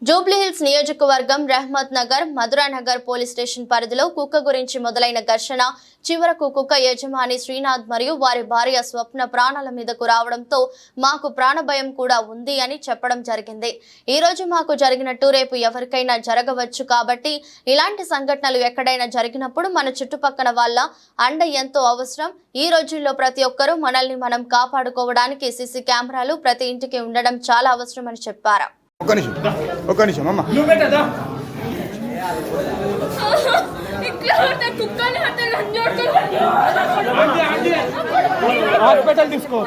జూబ్లీహిల్స్ నియోజకవర్గం Rahmat Nagar Madhuranagar police station పరిధిలో కుక్క గురించి మొదలైన ఘర్షణ చివరకు కుక్క యజమాని శ్రీనాథ్ మరియు వారి భార్య స్వప్న ప్రాణాల మీదకు రావడంతో మాకు ప్రాణభయం కూడా ఉంది అని చెప్పడం జరిగింది। ఈ రోజు మాకు జరిగినట్టు రేపు ఎవరికైనా జరగవచ్చు కాబట్టి ఇలాంటి సంఘటనలు ఎక్కడైనా జరిగినప్పుడు మన చుట్టుపక్కల వాళ్ళ అండ ఎంతో అవసరం। ఈ రోజుల్లో ప్రతి ఒక్కరూ మనల్ని మనం కాపాడుకోవడానికి సీసీ కెమెరాలు ప్రతి ఇంటికి ఉండడం చాలా అవసరం అని చెప్పారు। ఒక నిమిషం అమ్మ హాస్పిటల్ తీసుకో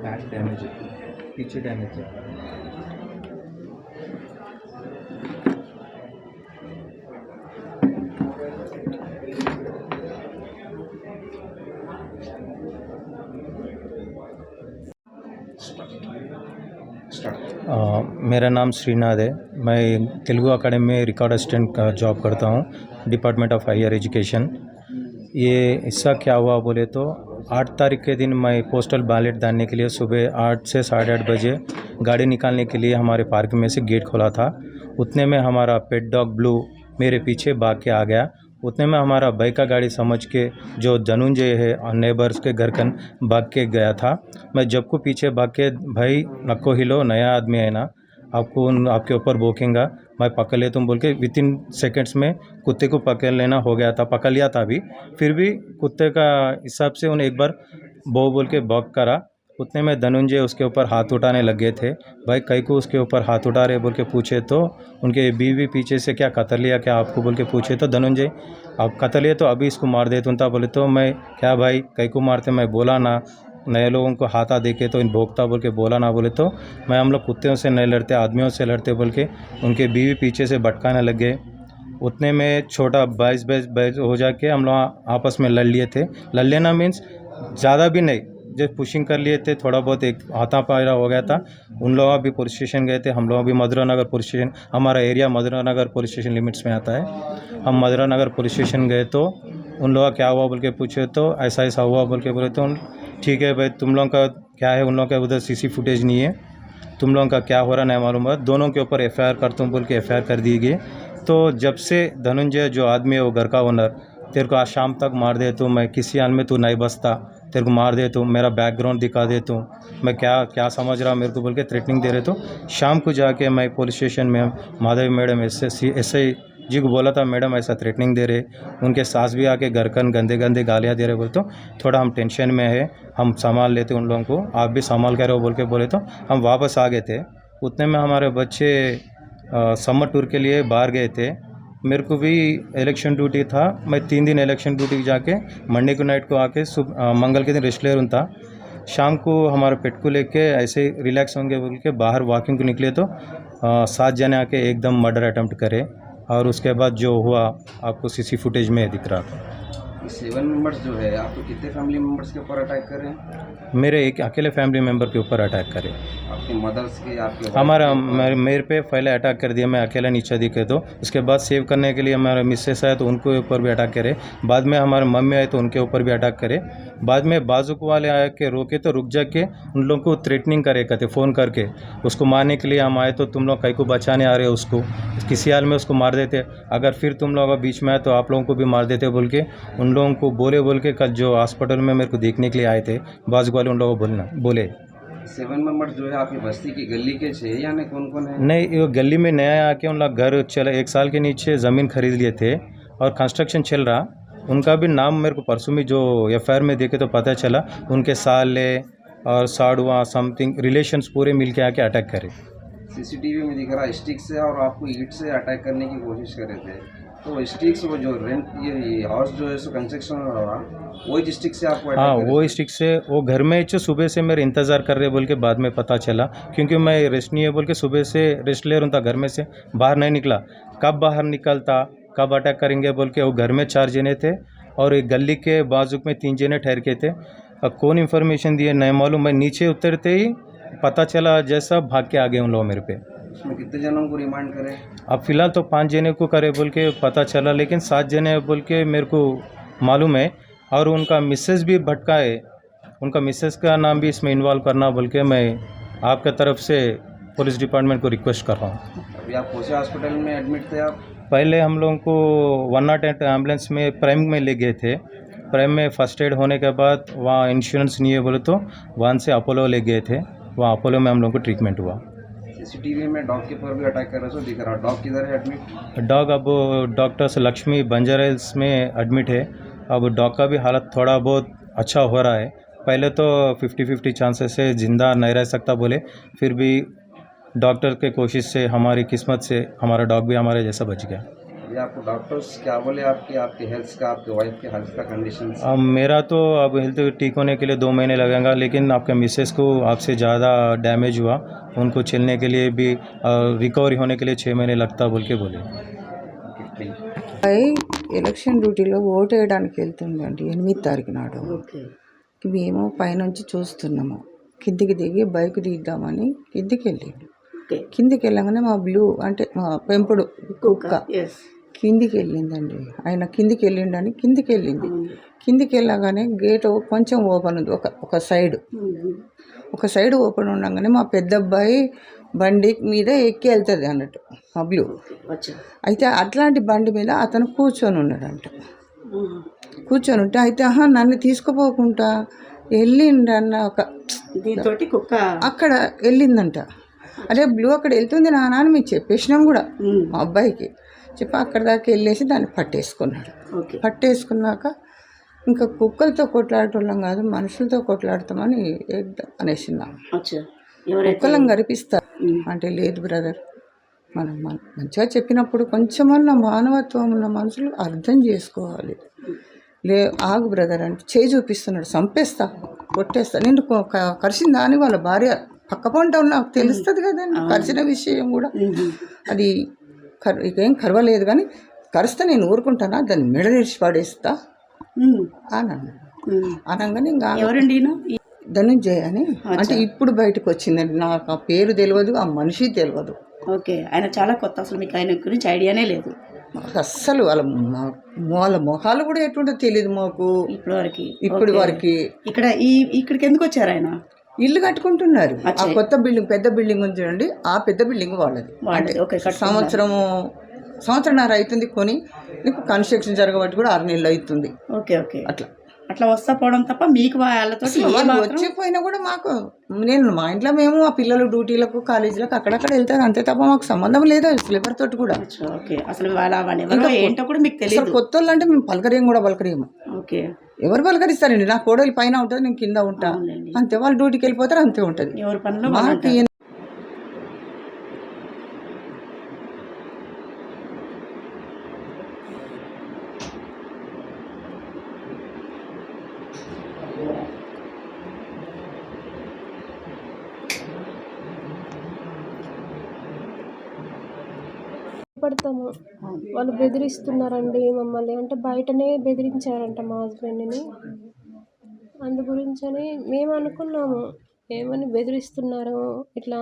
बैक डैमेज है, पीछे डैमेज है। मेरा नाम श्रीनाथ है। मैं तेलुगु अकेडमी में रिकॉर्ड असिस्टेंट का जॉब करता हूँ, डिपार्टमेंट ऑफ हायर एजुकेशन। ये इसका क्या हुआ बोले तो 8 तारीख के दिन मैं पोस्टल बैलेट डालने के लिए सुबह 8 से 8:30 बजे गाड़ी निकालने के लिए हमारे पार्क में से गेट खोला था। उतने में हमारा पेट डॉग ब्लू मेरे पीछे भाग के आ गया। उतने में हमारा बाइक का गाड़ी समझ के जो धनुंजय है और नेबर्स के घर कन भाग के गया था। मैं जब को पीछे भाग के भाई नको हिलो, नया आदमी है ना, आपको आपके ऊपर भोंकेगा, मैं पकड़ ले तुम बोल के विथिन सेकेंड्स में कुत्ते को पकड़ लेना हो गया था। पकड़ लिया था अभी, फिर भी कुत्ते का हिसाब से उन्हें एक बार बो बोल के भौंक करा। उतने में धनुंजय उसके ऊपर हाथ उठाने लगे थे। भाई कई को उसके ऊपर हाथ उठा रहे बोल के पूछे तो उनके बीवी पीछे से क्या कतर लिया क्या आपको बोल के पूछे तो धनुंजय आप कतर लिए तो अभी इसको मार देता था। बोले तो मैं क्या भाई कई को मारते, मैं बोला ना, नए लोगों को हाथा देके तो इन भोगता बोल के बोला ना। बोले तो मैं हम लोग कुत्तों से नहीं लड़ते, आदमियों से लड़ते बोल के उनके बीवी पीछे से भटकाने लग गए। उतने में छोटा 22 हो जाके हम लोग आपस में लड़ लिए थे। लड़ लेना मीन्स ज़्यादा भी नहीं, जो पुशिंग कर लिए थे, थोड़ा बहुत एक हाथापाई हो गया था। उन लोग भी पुलिस स्टेशन गए थे, हम लोग भी मधुरानगर पुलिस स्टेशन, हमारा एरिया मधुरानगर पुलिस स्टेशन लिमिट्स में आता है। हम मधुरानगर पुलिस स्टेशन गए तो उन लोग का क्या हुआ बोल के पूछे तो ऐसा ऐसा हुआ बोल के बोले तो ठीक है भाई तुम लोगों का क्या है, उन लोगों का उधर सीसी फुटेज नहीं है, तुम लोगों का क्या हो रहा नहीं मालूम है, दोनों के ऊपर एफआईआर करता हूँ बोल के एफआईआर कर दी गई। तो जब से धनुंजय जो आदमी है वो घर का ओनर तेरे को आज शाम तक मार दे तो मैं किसी हाल में तू नहीं बसता, तेरे को मार दे तो मेरा बैकग्राउंड दिखा दे तो मैं क्या क्या समझ रहा मेरे को बोल के थ्रेटनिंग दे रहे। तो शाम को जाके मैं पुलिस स्टेशन में माधवी मैडम एसआई जी को बोला था, मैडम ऐसा थ्रेटनिंग दे रहे, उनके सास भी आके घर कन गंदे गंदे गालियाँ दे रहे बोले तो थोड़ा हम टेंशन में है, हम संभाल लेते उन लोगों को, आप भी संभाल कर रहे हो बोल के बोले तो हम वापस आ गए थे। उतने में हमारे बच्चे समर टूर के लिए बाहर गए थे, मेरे को भी इलेक्शन ड्यूटी था, मैं 3 दिन इलेक्शन ड्यूटी जाके मंडे को नाइट को आके मंगल के दिन रेस्ट ले रहा था। शाम को हमारे पेट को लेके ऐसे रिलैक्स होंगे बोल के बाहर वॉकिंग को निकले तो 7 जने आके एकदम मर्डर अटेम्प्ट करे और उसके बाद जो हुआ आपको सीसी फुटेज में दिख रहा था। 7 मेंबर्स जो है आपको कितने फैमिली मेंबर्स के ऊपर अटैक कर रहे हैं? मेरे एक अकेले फैमिली मेम्बर के ऊपर अटैक करे। आपके मदर्स के, आपके हमारा मेरे पे पहले अटैक कर दिया, मैं अकेला नीचे दिखे तो उसके बाद सेव करने के लिए हमारे मिसेस आए तो उनके ऊपर भी अटैक करे, बाद में हमारे मम्मी आए तो उनके ऊपर भी अटैक करे, बाद में बाजुक वाले आए के रोके तो रुक जाके उन लोगों को थ्रेटनिंग करे कहते फ़ोन करके उसको मारने के लिए हम आए तो तुम लोग कहीं को बचाने आ रहे हो, उसको किसी हाल में उसको मार देते, अगर फिर तुम लोग बीच में आए तो आप लोगों को भी मार देते बोल के उन लोगों को बोल के कल जो हॉस्पिटल में मेरे को देखने के लिए आए थे बाजुक वाले उन लोगों को बोले। 7 मेंबर्स जो है आपकी बस्ती की गली के छे या नहीं, कौन कौन है? नहीं, ये गली में नया आके उन लोग घर चला, 1 साल के नीचे ज़मीन खरीद लिए थे और कंस्ट्रक्शन चल रहा, उनका भी नाम मेरे को परसों में जो एफआईआर में देखे तो पता चला, उनके साले और साड़ुआ समथिंग रिलेशंस पूरे मिल के आके अटैक करे। सीसीटीवी में दिख रहा स्टिक से और आपको ईंट से अटैक करने की कोशिश कर रहे थे, तो स्टिक्स वो जो रेंट ये हाउस जो है सो कंस्ट्रक्शन हो रहा वही स्टिक से आपको अटैक हाँ, करे वो थे? स्टिक से वो घर में जो सुबह से मेरे इंतज़ार कर रहे बोल के बाद में पता चला, क्योंकि मैं रेस्ट नहीं है बोल के सुबह से रेस्ट ले रहा था, घर में से बाहर नहीं निकला, कब बाहर निकलता कब अटैक करेंगे बोल के वो घर में 4 जने थे और एक गली के बाजू में 3 जने ठहर के थे। अब कौन इन्फॉर्मेशन दिए नहीं मालूम, मैं नीचे उतरते ही पता चला जैसा भाग के आ गए उन लोग मेरे पे। उसमें कितने जनों को रिमांड करें? अब फिलहाल तो 5 जने को करे बोल के पता चला, लेकिन 7 जने बोल के मेरे को मालूम है और उनका मिसेस भी भटका है, उनका मिसेस का नाम भी इसमें इन्वॉल्व करना बोल के मैं आपके तरफ से पुलिस डिपार्टमेंट को रिक्वेस्ट कर रहा हूँ। अभी आप कोसे हॉस्पिटल में एडमिट थे आप? पहले हम लोगों को 108 एम्बुलेंस में प्राइम में ले गए थे, प्राइम में फर्स्ट एड होने के बाद वहाँ इंश्योरेंस नहीं है बोले तो वहाँ से अपोलो ले गए थे, वहाँ अपोलो में हम लोगों को ट्रीटमेंट हुआ। सीसीटीवी में डॉग के ऊपर भी अटैक कर रहे सो दिख रहा, डॉग किधर है एडमिट? डॉग अब डॉक्टर्स लक्ष्मी बंजारा हिल्स में एडमिट है, अब डॉग का भी हालत थोड़ा बहुत अच्छा हो रहा है, पहले तो 50-50 चांसेस है ज़िंदा नहीं रह सकता बोले, फिर भी डॉक्टर के कोशिश से हमारी किस्मत से हमारा डॉग भी हमारे जैसा बच गया। ये आपको डॉक्टर्स क्या बोले आपके हेल्थ का, आपके वाइफ के हेल्थ का कंडीशन? अब मेरा तो अब हेल्थ ठीक होने के लिए 2 महीने लगेगा, लेकिन आपके मिसेस को आपसे ज़्यादा डैमेज हुआ, उनको चलने के लिए भी रिकवरी होने के लिए 6 महीने लगता बोल के बोले। ఎలక్షన్ డ్యూటీలో ఓటు వేయడానికి వెళ్తుందండి 8 తారీఖు నాడు. మేము పైనుంచి చూస్తున్నాము, కిందికి దిగి బైక్ తీద్దామని కిందికి వెళ్ళిండు. కిందికి వెళ్ళగానే మా బ్లూ అంటే మా పెంపుడు కుక్క కిందికి వెళ్ళిందండి. ఆయన కిందికి వెళ్ళిండని కిందికి వెళ్ళింది. కిందికి వెళ్ళగానే గేట్ కొంచెం ఓపెన్ ఉంది, ఒక సైడ్ ఓపెన్ ఉండగానే మా పెద్ద అబ్బాయి బండి మీద ఎక్కి వెళ్తుంది అన్నట్టు మా బ్లూ. అయితే అట్లాంటి బండి మీద అతను కూర్చొని ఉన్నాడంట. కూర్చొని ఉంటే అయితే నన్ను తీసుకుపోకుండా వెళ్ళిండన్న ఒక దీంతోటి కుక్క అక్కడ వెళ్ళిందంట. అరే బ్లూ అక్కడ వెళ్తుంది నాన్న అని మేము చెప్పేసినాం కూడా మా అబ్బాయికి చెప్పి అక్కడ దాకా వెళ్ళేసి దాన్ని పట్టేసుకున్నాడు. పట్టేసుకున్నాక ఇంకా కుక్కలతో కొట్లాడటం కాదు మనుషులతో కొట్లాడతామని అనేసినాం. కుక్కలను గరిపిస్తారు అంటే లేదు బ్రదర్, మనం మంచిగా చెప్పినప్పుడు కొంచెమన్నా మానవత్వం ఉన్న మనుషులు అర్థం చేసుకోవాలి. ఆగు బ్రదర్ అంటే చేయి చూపిస్తున్నాడు, చంపేస్తా కొట్టేస్తా, నిన్ను కరిసిందా అని వాళ్ళ భార్య పక్క పంట నాకు తెలుస్తుంది కదండి, కరిచిన విషయం కూడా. అది ఇకేం కరవలేదు కానీ కరిస్తే నేను ఊరుకుంటానా, దాన్ని మెడ తెరిచి పడేస్తా అని అనగానే ఇంకా ధనుంజయ్ అని అంటే ఇప్పుడు బయటకు వచ్చిందండి. నాకు ఆ పేరు తెలియదు, ఆ మనిషి తెలియదు. ఓకే, ఆయన చాలా కొత్త, అసలు మీకు ఆయన గురించి ఐడియానే లేదు అస్సలు. వాళ్ళ మొహాలు కూడా ఎటుంటో తెలియదు మాకు ఇప్పటి వరకు. ఇక్కడికి ఎందుకు వచ్చారు ఆయన? ఇల్లు కట్టుకుంటున్నారు, ఆ కొత్త బిల్డింగ్ పెద్ద బిల్డింగ్ ఉంది చూడండి, ఆ పెద్ద బిల్డింగ్ వాళ్ళది. సంవత్సరము సంవత్సరంన్నర అవుతుంది కొని, నీకు కన్స్ట్రక్షన్ జరగబట్టి కూడా 6 నెలలు అవుతుంది. ఓకే ఓకే అట్లా అట్లా వస్తా పోవడం తప్ప మీకు వాళ్ళతో వాళ్ళు వచ్చిపోయినా కూడా మాకు మా ఇంట్లో మేము ఆ పిల్లలు డ్యూటీలకు కాలేజీలకు అక్కడక్కడ వెళ్తారు అంతే తప్ప మాకు సంబంధం లేదు స్లీపర్ తోటి కూడా. ఓకే అసలు వాళ్ళు ఎవరో ఏంటో కూడా మీకు అసలు తెలియదు. కొత్త వాళ్ళు అంటే మేము పలకరేం కూడా పలకరేము. ఓకే ఎవరు పలకరిస్తారండి? నా కోడలు పైన ఉంటుంది, నేను కింద ఉంటా అవునండి. అంతే. వాళ్ళు డ్యూటీకి వెళ్ళిపోతారు అంతే ఉంటుంది. ఎవరి పనిలో వాళ్ళు మాకు ఉంటారు. పడతాము. వాళ్ళు బెదిరిస్తున్నారండి మమ్మల్ని, అంటే బయటనే బెదిరించారంట మా హస్బెండ్ని. అందు గురించని మేము అనుకున్నాము ఏమని బెదిరిస్తున్నారు, ఇట్లా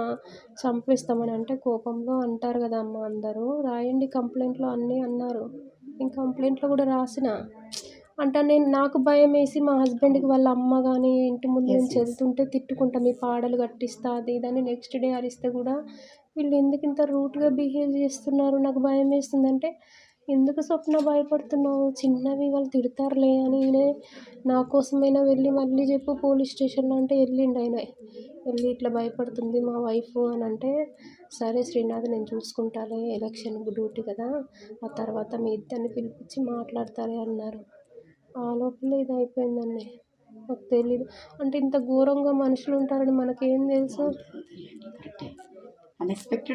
చంపేస్తామని. అంటే కోపంలో అంటారు కదా అమ్మ అందరూ, రాయండి కంప్లైంట్లో అన్నీ అన్నారు. నేను కంప్లైంట్లో కూడా రాసిన. అంటే నాకు భయం వేసి మా హస్బెండ్కి వాళ్ళ అమ్మ కానీ ఇంటి ముందు నుంచి వెళ్తుంటే తిట్టుకుంటా, మీ పాడలు కట్టిస్తా అది ఇదని. నెక్స్ట్ డే అరిస్తే కూడా వీళ్ళు ఎందుకు ఇంత రూట్గా బిహేవ్ చేస్తున్నారు, నాకు భయం వేస్తుందంటే, ఎందుకు స్వప్న భయపడుతున్నావు, చిన్నవి వాళ్ళు తిడతారులే అని ఈయనే నా కోసమైనా వెళ్ళి మళ్ళీ చెప్పు పోలీస్ స్టేషన్లో అంటే వెళ్ళిండు ఆయన. వెళ్ళి ఇట్లా భయపడుతుంది మా వైఫ్ అని అంటే, సరే శ్రీనాథ్ నేను చూసుకుంటాలే, ఎలక్షన్ డ్యూటీ కదా, ఆ తర్వాత మీ ఇద్దరిని పిలిపించి మాట్లాడతారే అన్నారు. ఆ లోపల ఇది అయిపోయిందండి. నాకు తెలీదు, అంటే ఇంత ఘోరంగా మనుషులు ఉంటారని మనకేం తెలుసు. అన్ఎక్స్పెక్టెడ్